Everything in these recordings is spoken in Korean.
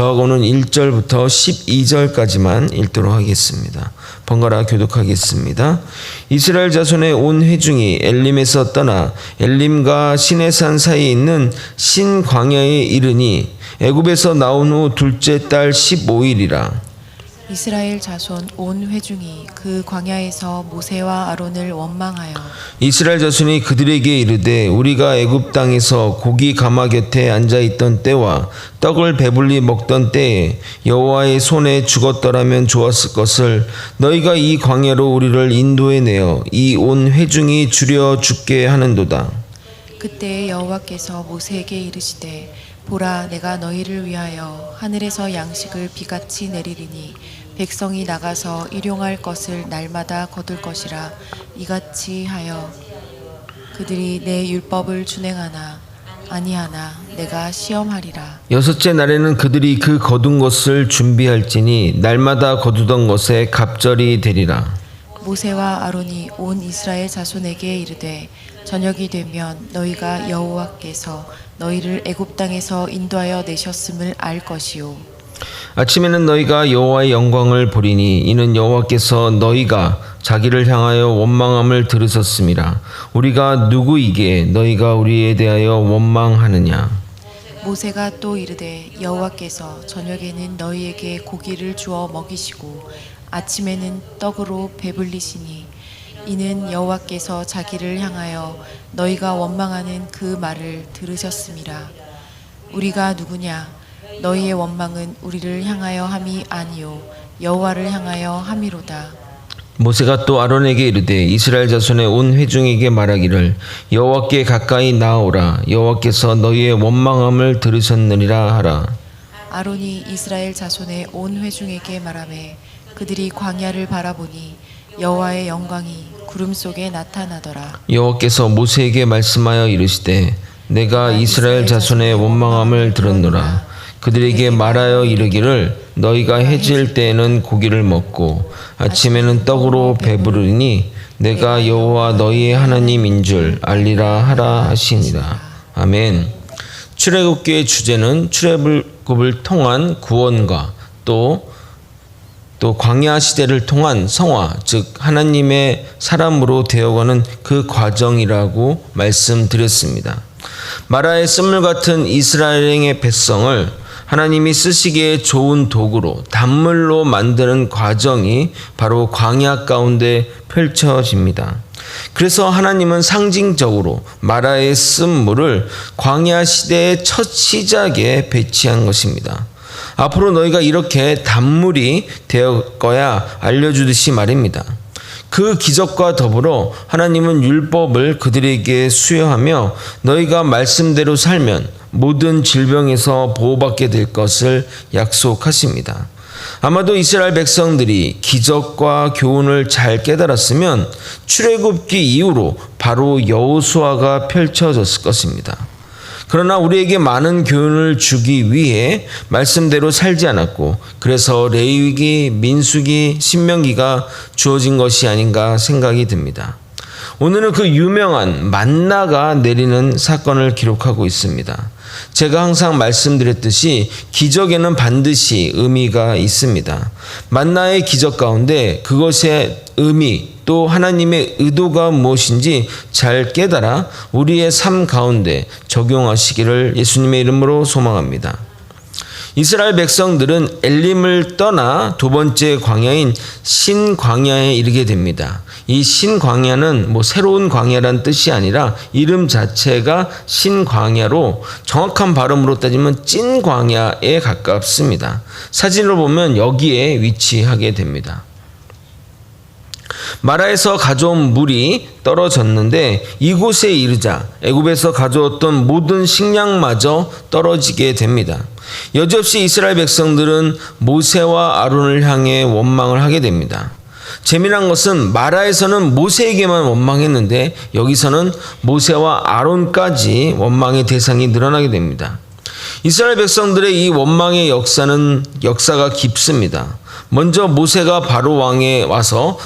저하고는 1절부터 12절까지만 읽도록 하겠습니다. 번갈아 교독하겠습니다. 이스라엘 자손의 온 회중이 엘림에서 떠나 엘림과 시내산 사이에 있는 신 광야에 이르니 애굽에서 나온 후 둘째 달 15일이라. 이스라엘 자손 온 회중이 그 광야에서 모세와 아론을 원망하여 이스라엘 자손이 그들에게 이르되 우리가 애굽 땅에서 고기 가마 곁에 앉아 있던 때와 떡을 배불리 먹던 때에 여호와의 손에 죽었더라면 좋았을 것을 너희가 이 광야로 우리를 인도해 내어 이 온 회중이 주려 죽게 하는도다. 그때 여호와께서 모세에게 이르시되 보라, 내가 너희를 위하여 하늘에서 양식을 비같이 내리리니 백성이 나가서 일용할 것을 날마다 거둘 것이라. 이같이 하여 그들이 내 율법을 준행하나 아니하나 내가 시험하리라. 여섯째 날에는 그들이 그 거둔 것을 준비할지니 날마다 거두던 것에 갑절이 되리라. 모세와 아론이 온 이스라엘 자손에게 이르되 저녁이 되면 너희가 여호와께서 너희를 애굽 땅에서 인도하여 내셨음을 알 것이요 아침에는 너희가 여호와의 영광을 보리니 이는 여호와께서 너희가 자기를 향하여 원망함을 들으셨음이라. 우리가 누구이기에 너희가 우리에 대하여 원망하느냐. 모세가 또 이르되 여호와께서 저녁에는 너희에게 고기를 주어 먹이시고 아침에는 떡으로 배불리시니 이는 여호와께서 자기를 향하여 너희가 원망하는 그 말을 들으셨음이라. 우리가 누구냐? 너희의 원망은 우리를 향하여 함이 아니요 여호와를 향하여 함이로다. 모세가 또 아론에게 이르되 이스라엘 자손의 온 회중에게 말하기를 여호와께 가까이 나아오라. 여호와께서 너희의 원망함을 들으셨느니라 하라. 아론이 이스라엘 자손의 온 회중에게 말하매 그들이 광야를 바라보니 여호와의 영광이 구름 속에 나타나더라. 여호와께서 모세에게 말씀하여 이르시되 내가 이스라엘 자손의 원망함을 들었노라. 그들에게 말하여 이르기를 너희가 해질 때에는 고기를 먹고 아침에는 떡으로 배부르니 내가 여호와 너희의 하나님인 줄 알리라 하라 하시니라. 아멘. 출애굽기의 주제는 출애굽을 통한 구원과 또 광야 시대를 통한 성화, 즉 하나님의 사람으로 되어가는 그 과정이라고 말씀드렸습니다. 마라의 쓴물 같은 이스라엘의 백성을 하나님이 쓰시기에 좋은 도구로 단물로 만드는 과정이 바로 광야 가운데 펼쳐집니다. 그래서 하나님은 상징적으로 마라의 쓴물을 광야 시대의 첫 시작에 배치한 것입니다. 앞으로 너희가 이렇게 단물이 되어 거야 알려주듯이 말입니다. 그 기적과 더불어 하나님은 율법을 그들에게 수여하며 너희가 말씀대로 살면 모든 질병에서 보호받게 될 것을 약속하십니다. 아마도 이스라엘 백성들이 기적과 교훈을 잘 깨달았으면 출애굽기 이후로 바로 여호수아가 펼쳐졌을 것입니다. 그러나 우리에게 많은 교훈을 주기 위해 말씀대로 살지 않았고 그래서 레위기, 민수기, 신명기가 주어진 것이 아닌가 생각이 듭니다. 오늘은 그 유명한 만나가 내리는 사건을 기록하고 있습니다. 제가 항상 말씀드렸듯이 기적에는 반드시 의미가 있습니다. 만나의 기적 가운데 그것의 의미 또 하나님의 의도가 무엇인지 잘 깨달아 우리의 삶 가운데 적용하시기를 예수님의 이름으로 소망합니다. 이스라엘 백성들은 엘림을 떠나 두 번째 광야인 신광야에 이르게 됩니다. 이 신광야는 새로운 광야란 뜻이 아니라 이름 자체가 신광야로 정확한 발음으로 따지면 찐광야에 가깝습니다. 사진을 보면 여기에 위치하게 됩니다. 마라에서 가져온 물이 떨어졌는데 이곳에 이르자 애굽에서 가져왔던 모든 식량마저 떨어지게 됩니다. 여지없이 이스라엘 백성들은 모세와 아론을 향해 원망을 하게 됩니다. 재미난 것은 마라에서는 모세에게만 원망했는데 여기서는 모세와 아론까지 원망의 대상이 늘어나게 됩니다. 이스라엘 백성들의 이 원망의 역사가 깊습니다. 먼저 모세가 바로 왕에 와서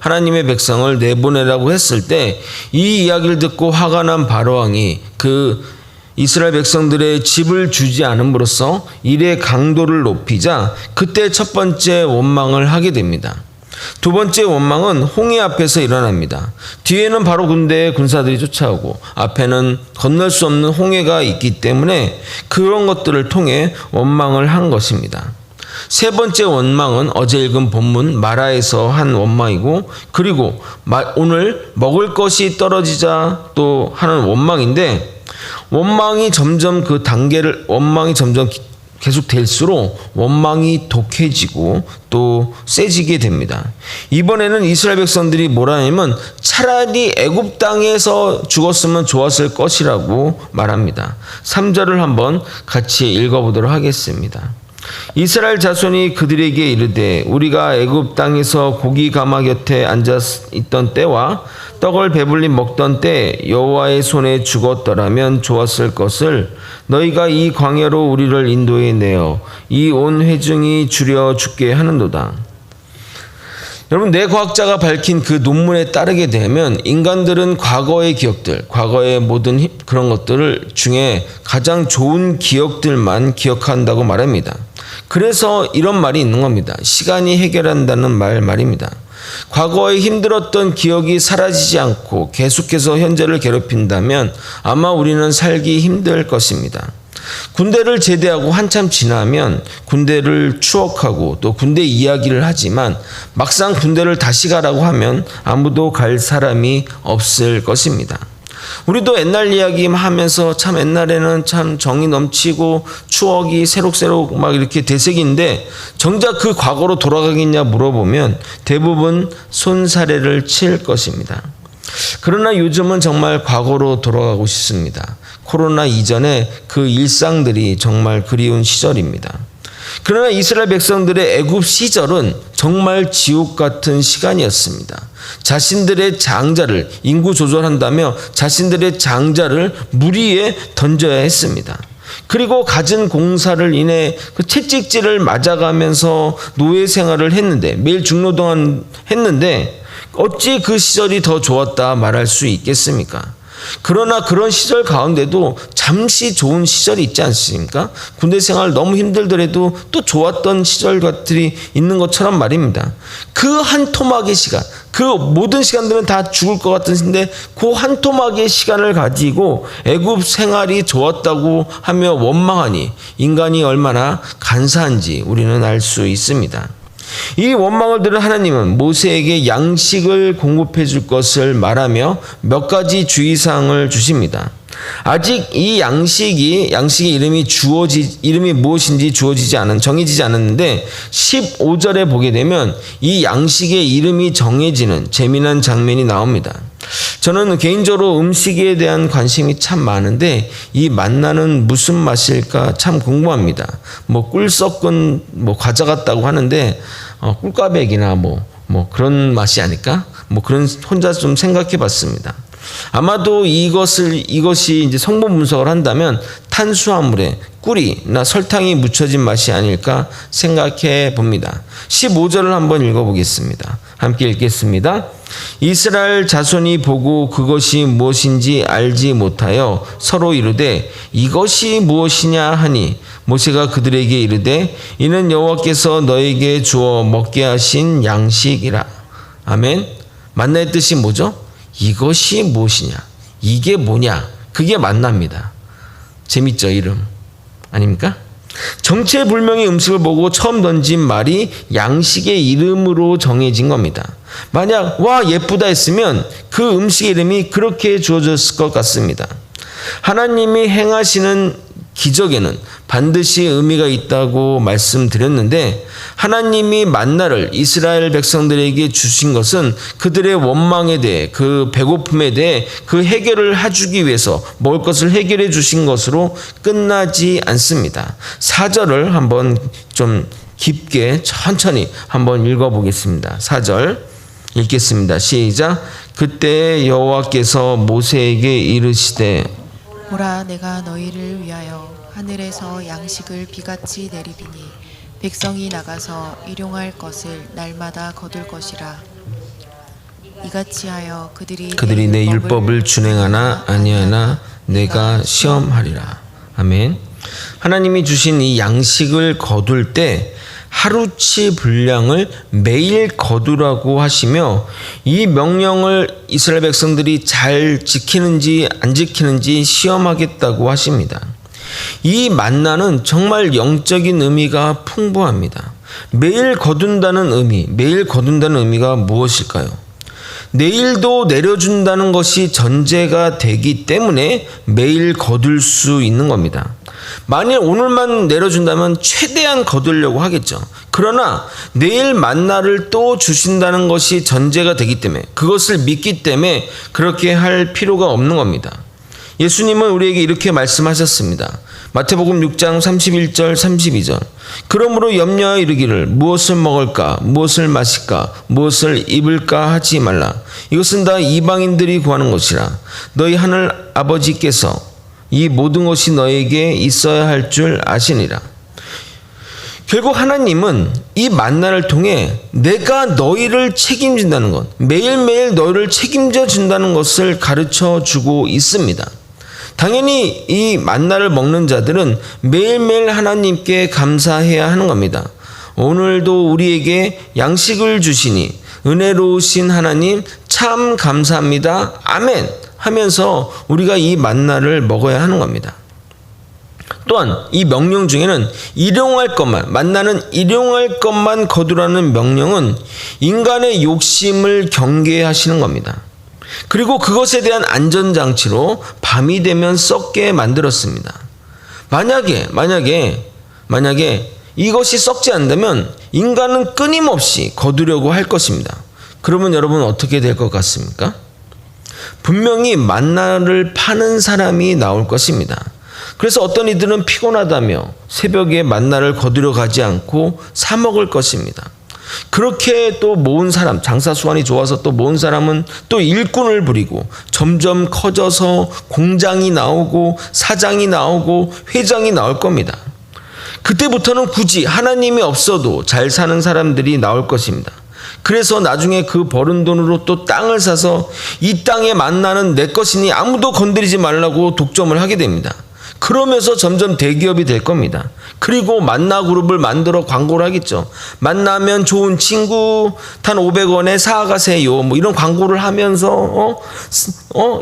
하나님의 백성을 내보내라고 했을 때 이 이야기를 듣고 화가 난 바로 왕이 그 이스라엘 백성들의 집을 주지 않음으로써 일의 강도를 높이자 그때 첫 번째 원망을 하게 됩니다. 두 번째 원망은 홍해 앞에서 일어납니다. 뒤에는 바로 군대의 군사들이 쫓아오고 앞에는 건널 수 없는 홍해가 있기 때문에 그런 것들을 통해 원망을 한 것입니다. 세 번째 원망은 어제 읽은 본문 마라에서 한 원망이고, 그리고 오늘 먹을 것이 떨어지자 또 하는 원망인데, 원망이 점점 계속 될수록 원망이 독해지고 또 세지게 됩니다. 이번에는 이스라엘 백성들이 뭐라 하냐면 차라리 애굽 땅에서 죽었으면 좋았을 것이라고 말합니다. 3절을 한번 같이 읽어보도록 하겠습니다. 이스라엘 자손이 그들에게 이르되 우리가 애굽 땅에서 고기 가마 곁에 앉아 있던 때와 떡을 배불리 먹던 때 여호와의 손에 죽었더라면 좋았을 것을 너희가 이 광야로 우리를 인도해 내어 이 온 회중이 주려 죽게 하는도다. 여러분, 뇌과학자가 밝힌 그 논문에 따르게 되면 인간들은 과거의 기억들, 과거의 모든 그런 것들을 중에 가장 좋은 기억들만 기억한다고 말합니다. 그래서 이런 말이 있는 겁니다. 시간이 해결한다는 말입니다. 과거에 힘들었던 기억이 사라지지 않고 계속해서 현재를 괴롭힌다면 아마 우리는 살기 힘들 것입니다. 군대를 제대하고 한참 지나면 군대를 추억하고 또 군대 이야기를 하지만 막상 군대를 다시 가라고 하면 아무도 갈 사람이 없을 것입니다. 우리도 옛날 이야기 하면서 참 옛날에는 참 정이 넘치고 추억이 새록새록 막 이렇게 되새긴데 정작 그 과거로 돌아가겠냐 물어보면 대부분 손사래를 칠 것입니다. 그러나 요즘은 정말 과거로 돌아가고 싶습니다. 코로나 이전에 그 일상들이 정말 그리운 시절입니다. 그러나 이스라엘 백성들의 애굽 시절은 정말 지옥 같은 시간이었습니다. 자신들의 장자를 인구 조절한다며 자신들의 장자를 물 위에 던져야 했습니다. 그리고 갖은 공사를 인해 그 채찍질을 맞아가면서 노예 생활을 했는데 매일 중노동을 했는데 어찌 그 시절이 더 좋았다 말할 수 있겠습니까? 그러나 그런 시절 가운데도 잠시 좋은 시절이 있지 않습니까? 군대 생활 너무 힘들더라도 또 좋았던 시절들이 있는 것처럼 말입니다. 그 한 토막의 시간, 그 모든 시간들은 다 죽을 것 같은데 그 한 토막의 시간을 가지고 애굽 생활이 좋았다고 하며 원망하니 인간이 얼마나 간사한지 우리는 알 수 있습니다. 이 원망을 들은 하나님은 모세에게 양식을 공급해 줄 것을 말하며 몇 가지 주의사항을 주십니다. 아직 이 양식의 이름이 무엇인지 정해지지 않았는데 15절에 보게 되면 이 양식의 이름이 정해지는 재미난 장면이 나옵니다. 저는 개인적으로 음식에 대한 관심이 참 많은데 이 만나는 무슨 맛일까 참 궁금합니다. 꿀 섞은 과자 같다고 하는데 꿀꽈배기나 그런 맛이 아닐까? 그런 혼자 좀 생각해 봤습니다. 아마도 이것이 이제 성분 분석을 한다면 탄수화물에 꿀이나 설탕이 묻혀진 맛이 아닐까 생각해 봅니다. 15절을 한번 읽어보겠습니다. 함께 읽겠습니다. 이스라엘 자손이 보고 그것이 무엇인지 알지 못하여 서로 이르되 이것이 무엇이냐 하니 모세가 그들에게 이르되 이는 여호와께서 너에게 주어 먹게 하신 양식이라. 아멘. 만나의 뜻이 뭐죠? 이것이 무엇이냐? 이게 뭐냐? 그게 만납니다. 재밌죠, 이름? 아닙니까? 정체불명의 음식을 보고 처음 던진 말이 양식의 이름으로 정해진 겁니다. 만약 와 예쁘다 했으면 그 음식의 이름이 그렇게 주어졌을 것 같습니다. 하나님이 행하시는 기적에는 반드시 의미가 있다고 말씀드렸는데 하나님이 만나를 이스라엘 백성들에게 주신 것은 그들의 원망에 대해 그 배고픔에 대해 그 해결을 해주기 위해서 먹을 것을 해결해 주신 것으로 끝나지 않습니다. 4절을 한번 좀 깊게 천천히 한번 읽어보겠습니다. 4절 읽겠습니다. 시작. 그때 여호와께서 모세에게 이르시되 보라, 내가 너희를 위하여 하늘에서 양식을 비같이 내리리니 백성이 나가서 일용할 것을 날마다 거둘 것이라. 이같이 하여 그들이 내 율법을 준행하나 아니하나 내가 시험하리라. 아멘. 하나님이 주신 이 양식을 거둘 때 하루치 분량을 매일 거두라고 하시며, 이 명령을 이스라엘 백성들이 잘 지키는지 안 지키는지 시험하겠다고 하십니다. 이 만나는 정말 영적인 의미가 풍부합니다. 매일 거둔다는 의미가 무엇일까요? 내일도 내려준다는 것이 전제가 되기 때문에 매일 거둘 수 있는 겁니다. 만일 오늘만 내려준다면 최대한 거두려고 하겠죠. 그러나 내일 만나를 또 주신다는 것이 전제가 되기 때문에, 그것을 믿기 때문에 그렇게 할 필요가 없는 겁니다. 예수님은 우리에게 이렇게 말씀하셨습니다. 마태복음 6장 31절 32절. 그러므로 염려하여 이르기를 무엇을 먹을까, 무엇을 마실까, 무엇을 입을까 하지 말라. 이것은 다 이방인들이 구하는 것이라. 너희 하늘 아버지께서 이 모든 것이 너에게 있어야 할 줄 아시니라. 결국 하나님은 이 만나를 통해 내가 너희를 책임진다는 것, 매일매일 너희를 책임져 준다는 것을 가르쳐 주고 있습니다. 당연히 이 만나를 먹는 자들은 매일매일 하나님께 감사해야 하는 겁니다. 오늘도 우리에게 양식을 주시니 은혜로우신 하나님 참 감사합니다. 아멘 하면서 우리가 이 만나를 먹어야 하는 겁니다. 또한 이 명령 중에는 만나는 일용할 것만 거두라는 명령은 인간의 욕심을 경계하시는 겁니다. 그리고 그것에 대한 안전장치로 밤이 되면 썩게 만들었습니다. 만약에 이것이 썩지 않는다면 인간은 끊임없이 거두려고 할 것입니다. 그러면 여러분 어떻게 될 것 같습니까? 분명히 만나를 파는 사람이 나올 것입니다. 그래서 어떤 이들은 피곤하다며 새벽에 만나를 거두려 가지 않고 사 먹을 것입니다. 그렇게 또 모은 사람, 장사 수완이 좋아서 또 모은 사람은 또 일꾼을 부리고 점점 커져서 공장이 나오고 사장이 나오고 회장이 나올 겁니다. 그때부터는 굳이 하나님이 없어도 잘 사는 사람들이 나올 것입니다. 그래서 나중에 그 벌은 돈으로 또 땅을 사서 이 땅에 만나는 내 것이니 아무도 건드리지 말라고 독점을 하게 됩니다. 그러면서 점점 대기업이 될 겁니다. 그리고 만나 그룹을 만들어 광고를 하겠죠. 만나면 좋은 친구, 단 500원에 사가세요. 뭐 이런 광고를 하면서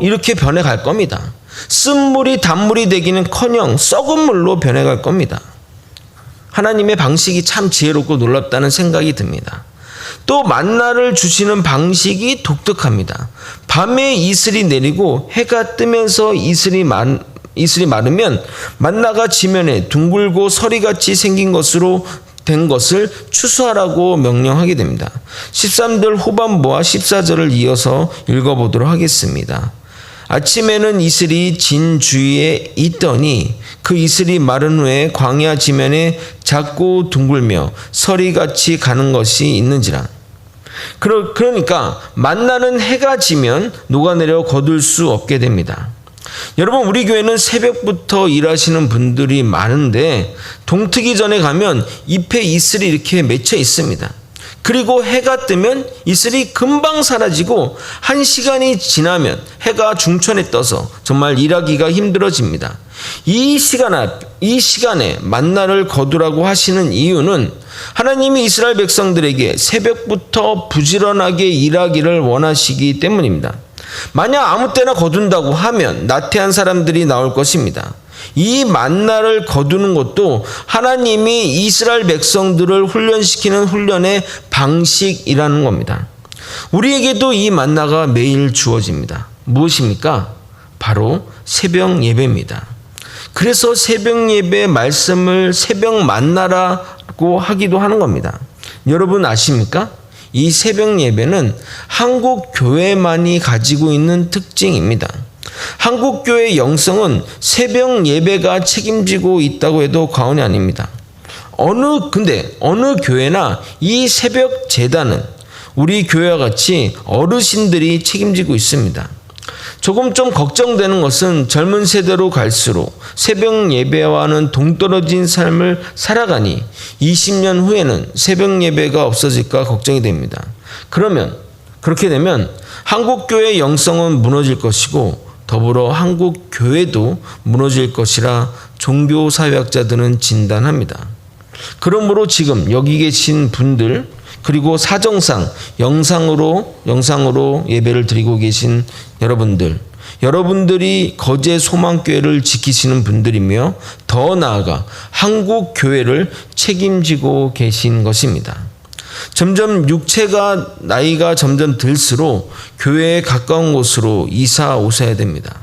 이렇게 변해갈 겁니다. 쓴물이 단물이 되기는커녕 썩은 물로 변해갈 겁니다. 하나님의 방식이 참 지혜롭고 놀랍다는 생각이 듭니다. 또 만나를 주시는 방식이 독특합니다. 밤에 이슬이 내리고 해가 뜨면서 이슬이 마르면 만나가 지면에 둥글고 서리같이 생긴 것으로 된 것을 추수하라고 명령하게 됩니다. 13절 후반부와 14절을 이어서 읽어보도록 하겠습니다. 아침에는 이슬이 진 주위에 있더니 그 이슬이 마른 후에 광야 지면에 작고 둥글며 서리같이 가는 것이 있는지라. 그러니까 만나는 해가 지면 녹아내려 거둘 수 없게 됩니다. 여러분, 우리 교회는 새벽부터 일하시는 분들이 많은데 동트기 전에 가면 잎에 이슬이 이렇게 맺혀 있습니다. 그리고 해가 뜨면 이슬이 금방 사라지고 1시간이 지나면 해가 중천에 떠서 정말 일하기가 힘들어집니다. 이 시간에 만나를 거두라고 하시는 이유는 하나님이 이스라엘 백성들에게 새벽부터 부지런하게 일하기를 원하시기 때문입니다. 만약 아무 때나 거둔다고 하면 나태한 사람들이 나올 것입니다. 이 만나를 거두는 것도 하나님이 이스라엘 백성들을 훈련시키는 훈련의 방식이라는 겁니다. 우리에게도 이 만나가 매일 주어집니다. 무엇입니까? 바로 새벽 예배입니다. 그래서 새벽 예배 말씀을 새벽 만나라고 하기도 하는 겁니다. 여러분 아십니까? 이 새벽 예배는 한국 교회만이 가지고 있는 특징입니다. 한국 교회의 영성은 새벽 예배가 책임지고 있다고 해도 과언이 아닙니다. 어느 교회나 이 새벽 제단은 우리 교회와 같이 어르신들이 책임지고 있습니다. 조금 좀 걱정되는 것은 젊은 세대로 갈수록 새벽 예배와는 동떨어진 삶을 살아가니 20년 후에는 새벽 예배가 없어질까 걱정이 됩니다. 그렇게 되면 한국교회의 영성은 무너질 것이고 더불어 한국 교회도 무너질 것이라 종교사회학자들은 진단합니다. 그러므로 지금 여기 계신 분들, 그리고 사정상 영상으로 예배를 드리고 계신 여러분들이 거제 소망교회를 지키시는 분들이며 더 나아가 한국 교회를 책임지고 계신 것입니다. 점점 육체가 나이가 점점 들수록 교회에 가까운 곳으로 이사 오셔야 됩니다.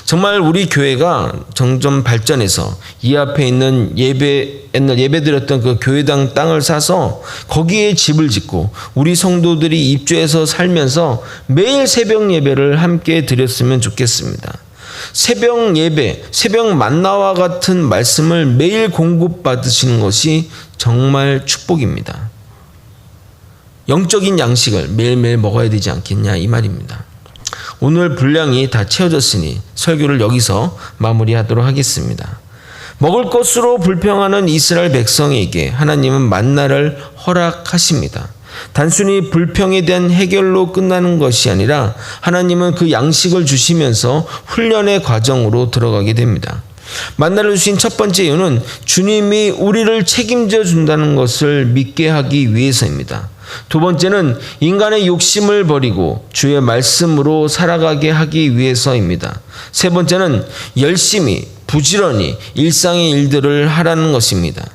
정말 우리 교회가 점점 발전해서 이 앞에 있는 옛날 예배 드렸던 그 교회당 땅을 사서 거기에 집을 짓고 우리 성도들이 입주해서 살면서 매일 새벽 예배를 함께 드렸으면 좋겠습니다. 새벽 예배, 새벽 만나와 같은 말씀을 매일 공급받으시는 것이 정말 축복입니다. 영적인 양식을 매일매일 먹어야 되지 않겠냐 이 말입니다. 오늘 분량이 다 채워졌으니 설교를 여기서 마무리하도록 하겠습니다. 먹을 것으로 불평하는 이스라엘 백성에게 하나님은 만나를 허락하십니다. 단순히 불평에 대한 해결로 끝나는 것이 아니라 하나님은 그 양식을 주시면서 훈련의 과정으로 들어가게 됩니다. 만나를 주신 첫 번째 이유는 주님이 우리를 책임져 준다는 것을 믿게 하기 위해서입니다. 두 번째는 인간의 욕심을 버리고 주의 말씀으로 살아가게 하기 위해서입니다. 세 번째는 열심히 부지런히 일상의 일들을 하라는 것입니다.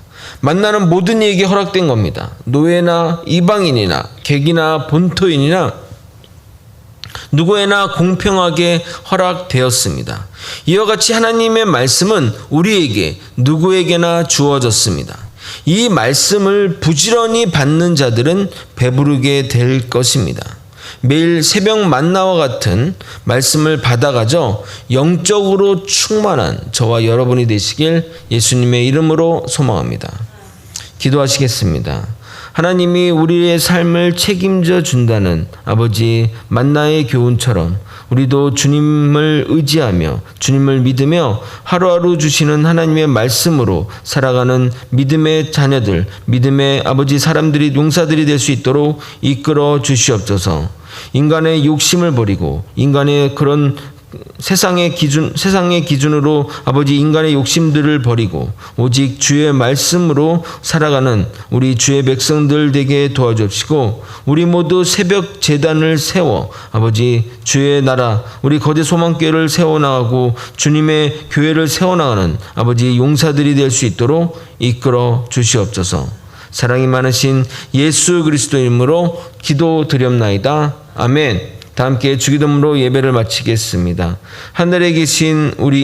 만나는 모든 이에게 허락된 겁니다. 노예나 이방인이나 객이나 본토인이나 누구에나 공평하게 허락되었습니다. 이와 같이 하나님의 말씀은 우리에게 누구에게나 주어졌습니다. 이 말씀을 부지런히 받는 자들은 배부르게 될 것입니다. 매일 새벽 만나와 같은 말씀을 받아가져 영적으로 충만한 저와 여러분이 되시길 예수님의 이름으로 소망합니다. 기도하시겠습니다. 하나님이 우리의 삶을 책임져 준다는 아버지 만나의 교훈처럼 우리도 주님을 의지하며 주님을 믿으며 하루하루 주시는 하나님의 말씀으로 살아가는 믿음의 자녀들, 믿음의 아버지 사람들이 용사들이 될 수 있도록 이끌어 주시옵소서. 인간의 욕심을 버리고 인간의 그런 세상의 기준으로 아버지 인간의 욕심들을 버리고 오직 주의 말씀으로 살아가는 우리 주의 백성들 되게 도와주시고 우리 모두 새벽 제단을 세워 아버지 주의 나라 우리 거제 소망교회를 세워나가고 주님의 교회를 세워나가는 아버지 용사들이 될 수 있도록 이끌어 주시옵소서. 사랑이 많으신 예수 그리스도의 이름으로 기도드렸나이다. 아멘. 다 함께 주기도문으로 예배를 마치겠습니다. 하늘에 계신 우리